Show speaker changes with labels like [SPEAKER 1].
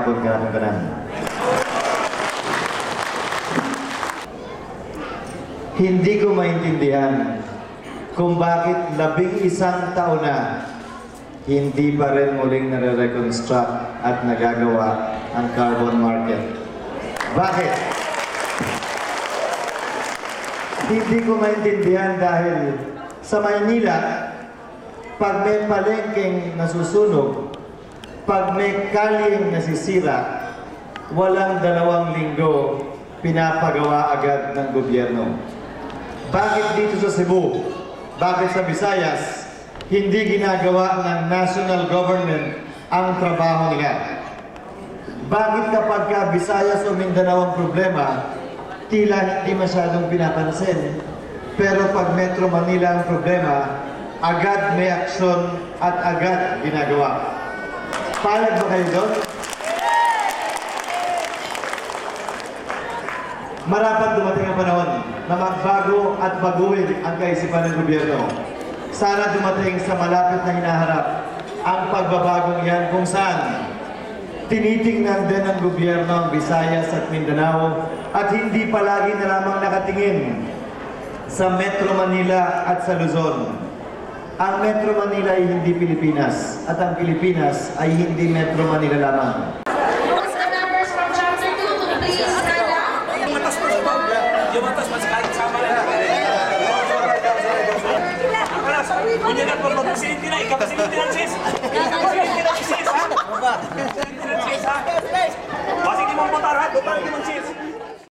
[SPEAKER 1] hapon kanang tanan. Hindi ko maintindihan kung bakit 11 taon na hindi pa rin muling nare-reconstruct at nagagawa ang carbon market. Bakit? Hindi ko maintindihan dahil sa Maynila, pag may palengkeng nasusunog, pag may kalyeng nasisira, walang 2 linggo pinapagawa agad ng gobyerno. Bakit dito sa Cebu? Bakit sa Visayas? Hindi ginagawa ng national government ang trabaho nila? Bakit kapag ka Visayas o Mindanao ang problema, tila hindi masyadong pinapansin? Pero pag Metro Manila ang problema, agad may aksyon at agad ginagawa. Payag ba kayo doon? Marapat dumating ang panahon na magbago at baguhin ang kaisipan ng gobyerno. Sana dumating sa malapit na hinaharap ang pagbabagong yan kung saan tinitingnan din ng gobyerno ang Visayas at Mindanao at hindi palagi na lamang nakatingin sa Metro Manila at sa Luzon. Ang Metro Manila ay hindi Pilipinas at ang Pilipinas ay hindi Metro Manila lamang.
[SPEAKER 2] Punya na po mag-presidente na, ikaw-presidente na sis! Ikaw-presidente na sis, ha? Ikaw-presidente na sis, ha? Basta hindi mo botar, ha? Botar hindi mo sis!